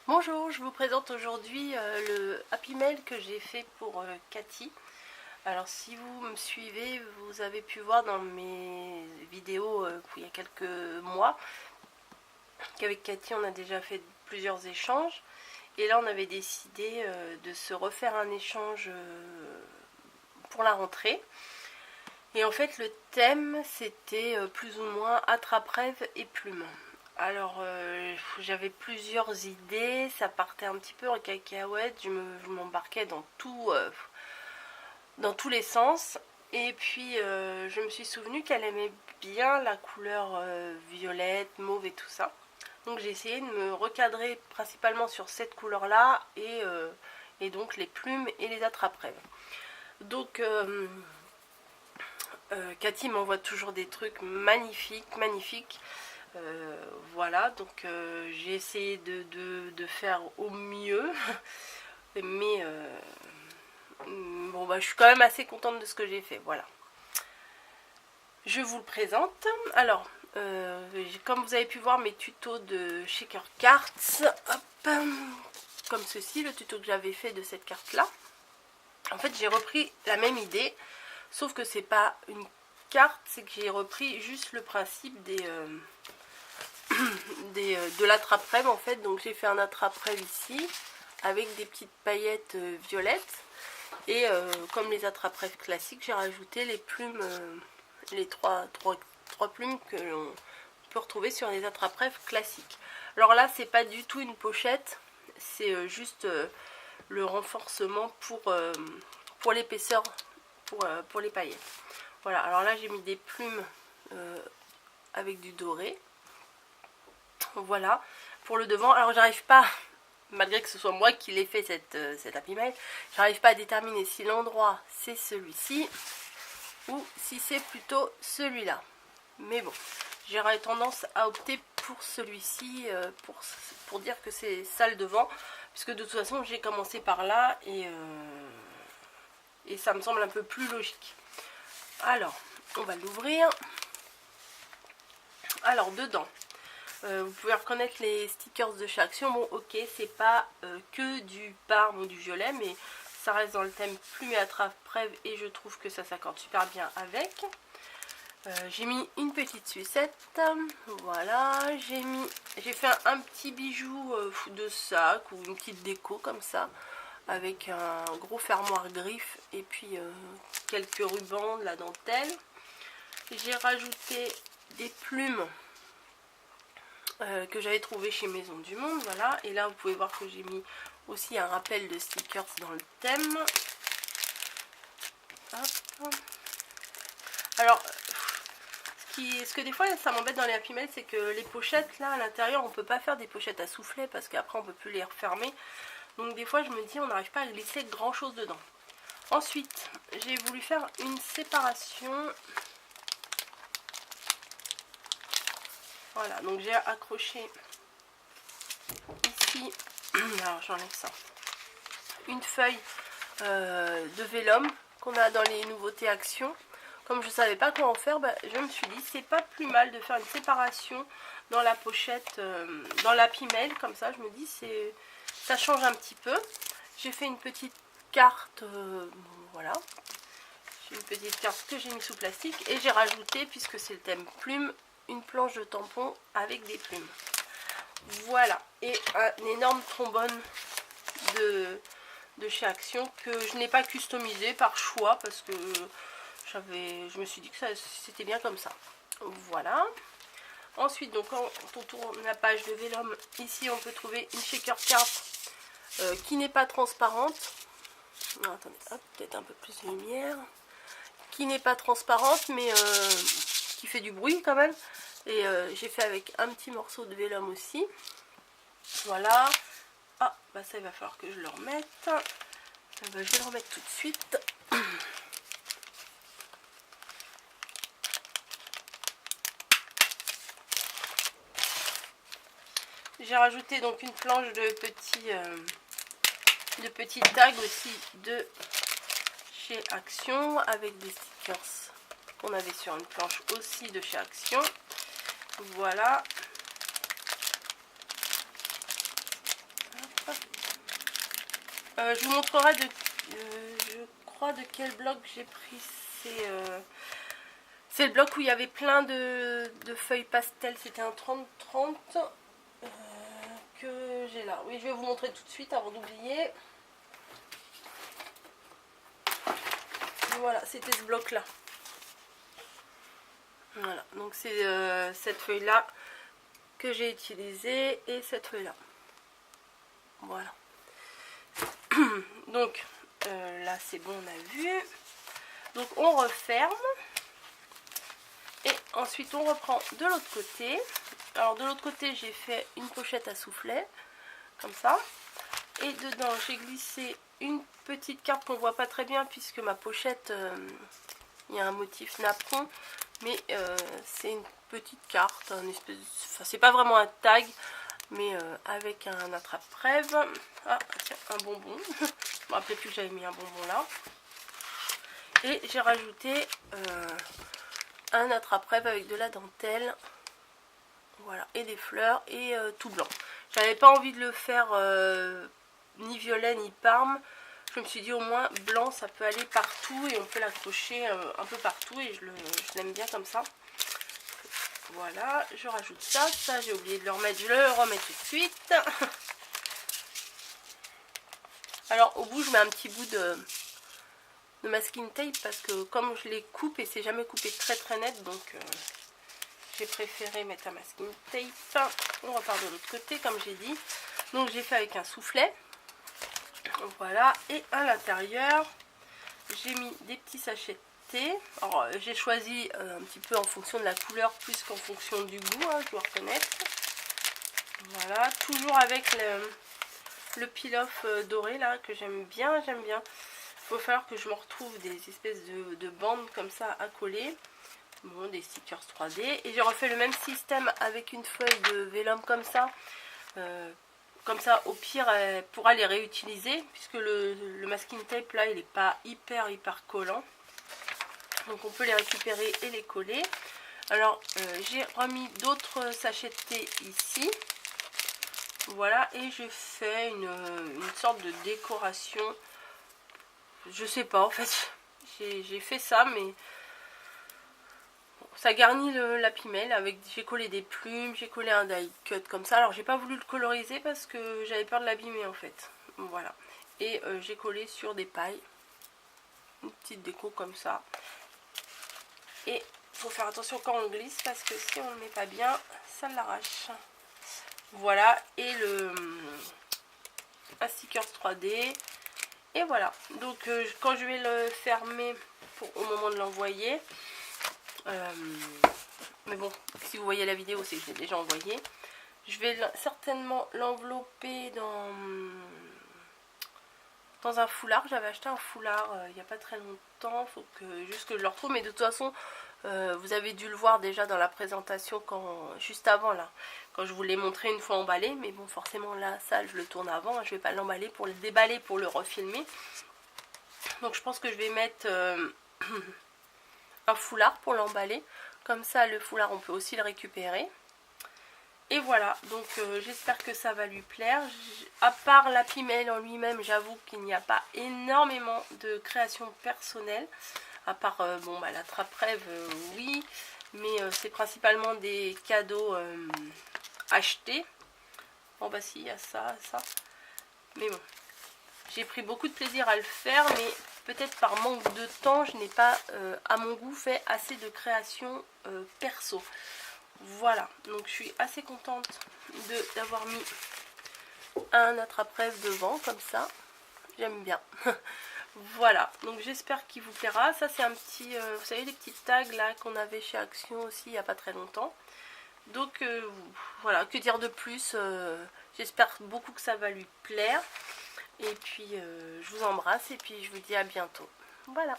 Bonjour, je vous présente aujourd'hui le Happy Mail que j'ai fait pour Cathy. Alors si vous me suivez, vous avez pu voir dans mes vidéos il y a quelques mois qu'avec Cathy on a déjà fait plusieurs échanges. Et là on avait décidé de se refaire un échange pour la rentrée. Et en fait le thème c'était plus ou moins attrape-rêve et plume. Alors j'avais plusieurs idées, ça partait un petit peu en cacahuète, je m'embarquais dans tous les sens. Et puis je me suis souvenu qu'elle aimait bien la couleur violette, mauve et tout ça. Donc j'ai essayé de me recadrer principalement sur cette couleur là et donc les plumes et les attrape-rêves. Donc Cathy m'envoie toujours des trucs magnifiques. Voilà, donc j'ai essayé de faire au mieux, mais bon bah je suis quand même assez contente de ce que j'ai fait, voilà. Je vous le présente. Alors, comme vous avez pu voir mes tutos de Shaker Cards, hop, comme ceci, le tuto que j'avais fait de cette carte là. En fait j'ai repris la même idée, sauf que c'est pas une carte, c'est que j'ai repris juste le principe de l'attrape-rêve en fait. Donc j'ai fait un attrape-rêve ici avec des petites paillettes violettes et comme les attrape-rêves classiques, j'ai rajouté les plumes, les trois plumes que l'on peut retrouver sur les attrape-rêves classiques. Alors là c'est pas du tout une pochette, c'est juste le renforcement pour l'épaisseur, pour les paillettes. Voilà, alors là j'ai mis des plumes avec du doré. Voilà, pour le devant. Alors j'arrive pas, malgré que ce soit moi qui l'ai fait cet Happy Mail, j'arrive pas à déterminer si l'endroit c'est celui-ci ou si c'est plutôt celui-là. Mais bon, j'aurais tendance à opter pour celui-ci pour dire que c'est ça le devant, puisque de toute façon j'ai commencé par là et ça me semble un peu plus logique. Alors, on va l'ouvrir. Alors dedans, vous pouvez reconnaître les stickers de chez Action. Bon ok, c'est pas que du parme ou du violet, mais ça reste dans le thème plume et attrape-rêve et je trouve que ça s'accorde super bien avec. J'ai mis une petite sucette, voilà, j'ai fait un petit bijou de sac ou une petite déco comme ça, avec un gros fermoir griffe et puis quelques rubans, de la dentelle. J'ai rajouté des plumes que j'avais trouvé chez Maison du Monde, voilà. Et là vous pouvez voir que j'ai mis aussi un rappel de stickers dans le thème. Hop. Alors ce que des fois ça m'embête dans les Happy Mail, c'est que les pochettes là à l'intérieur on peut pas faire des pochettes à soufflet parce qu'après on peut plus les refermer. Donc des fois je me dis on n'arrive pas à glisser grand chose dedans. Ensuite j'ai voulu faire une séparation. Voilà, donc j'ai accroché ici, alors j'enlève ça, une feuille de vélum qu'on a dans les nouveautés Action. Comme je ne savais pas quoi en faire, bah, je me suis dit c'est pas plus mal de faire une séparation dans la pochette, dans l'Happy Mail, comme ça je me dis ça change un petit peu. J'ai fait une petite carte, voilà, j'ai une petite carte que j'ai mis sous plastique et j'ai rajouté, puisque c'est le thème plume, une planche de tampon avec des plumes. Voilà, et un énorme trombone de chez Action que je n'ai pas customisé par choix parce que je me suis dit que c'était bien comme ça. Voilà. Ensuite, donc quand on tourne la page de vélum, ici on peut trouver une shaker card qui n'est pas transparente. Non, attendez, peut-être un peu plus de lumière. Qui n'est pas transparente mais qui fait du bruit quand même. Et j'ai fait avec un petit morceau de vélum aussi. Voilà. Ah, bah ça il va falloir que je le remette. Bah, je vais le remettre tout de suite. J'ai rajouté donc une planche de petits tags aussi de chez Action avec des stickers qu'on avait sur une planche aussi de chez Action. Voilà. Je vous montrerai je crois de quel bloc j'ai pris. C'est le bloc où il y avait plein de feuilles pastel. C'était un 30-30 que j'ai là. Oui, je vais vous montrer tout de suite avant d'oublier. Voilà, c'était ce bloc là. Voilà, donc c'est cette feuille là que j'ai utilisée et cette feuille là. Voilà. Donc là c'est bon, on a vu. Donc on referme. Et ensuite on reprend de l'autre côté. Alors de l'autre côté j'ai fait une pochette à soufflet. Comme ça. Et dedans j'ai glissé une petite carte qu'on voit pas très bien puisque ma pochette, il y a un motif napperon. Mais c'est une petite carte, un espèce, enfin c'est pas vraiment un tag, mais avec un attrape-rêve. Ah tiens, un bonbon. Je me rappelais plus que j'avais mis un bonbon là. Et j'ai rajouté un attrape-rêve avec de la dentelle. Voilà, et des fleurs et tout blanc. J'avais pas envie de le faire ni violet ni parme. Je me suis dit au moins blanc ça peut aller partout et on peut l'accrocher un peu partout et je l'aime bien comme ça. Voilà, je rajoute ça. Ça j'ai oublié de le remettre, je le remets tout de suite. Alors au bout je mets un petit bout de masking tape parce que comme je les coupe et c'est jamais coupé très net, donc j'ai préféré mettre un masking tape. On repart de l'autre côté comme j'ai dit. Donc j'ai fait avec un soufflet. Voilà, et à l'intérieur j'ai mis des petits sachets de thé. Alors j'ai choisi un petit peu en fonction de la couleur plus qu'en fonction du goût, hein, je dois reconnaître. Voilà, toujours avec le peel-off doré là que j'aime bien. Il faut falloir que je me retrouve des espèces de bandes comme ça à coller. Bon, des stickers 3D. Et j'ai refait le même système avec une feuille de vélum comme ça. Comme ça, au pire, elle pourra les réutiliser, puisque le masking tape, là, il n'est pas hyper collant. Donc, on peut les récupérer et les coller. Alors, j'ai remis d'autres sachets de thé ici. Voilà, et je fais une sorte de décoration. Je sais pas, en fait. J'ai fait ça, mais... Ça garnit la pimelle, j'ai collé des plumes, j'ai collé un die cut comme ça. Alors j'ai pas voulu le coloriser parce que j'avais peur de l'abîmer en fait. Voilà. Et j'ai collé sur des pailles. Une petite déco comme ça. Et il faut faire attention quand on glisse parce que si on ne le met pas bien, ça l'arrache. Voilà. Et un sticker 3D. Et voilà. Donc quand je vais le fermer au moment de l'envoyer... mais bon, si vous voyez la vidéo, c'est que j'ai déjà envoyé. Je vais certainement l'envelopper dans un foulard. J'avais acheté un foulard il n'y a pas très longtemps. Il faut juste que je le retrouve. Mais de toute façon, vous avez dû le voir déjà dans la présentation juste avant là. Quand je vous l'ai montré une fois emballé. Mais bon, forcément là, ça, je le tourne avant. Je ne vais pas l'emballer pour le déballer, pour le refilmer. Donc je pense que je vais mettre... un foulard pour l'emballer, comme ça le foulard on peut aussi le récupérer. Et voilà, donc j'espère que ça va lui plaire. À part la pimelle en lui-même, j'avoue qu'il n'y a pas énormément de création personnelle, à part bon bah l'attrape-rêve oui, mais c'est principalement des cadeaux achetés. Bon bah si, il y a ça, mais bon, j'ai pris beaucoup de plaisir à le faire, mais peut-être par manque de temps, je n'ai pas, à mon goût, fait assez de création perso. Voilà, donc je suis assez contente d'avoir mis un attrape-rêve devant, comme ça. J'aime bien. Voilà, donc j'espère qu'il vous plaira. Ça, c'est un petit, vous savez, les petits tags là qu'on avait chez Action aussi, il n'y a pas très longtemps. Donc, voilà, que dire de plus. J'espère beaucoup que ça va lui plaire. Et puis je vous embrasse et puis je vous dis à bientôt. Voilà.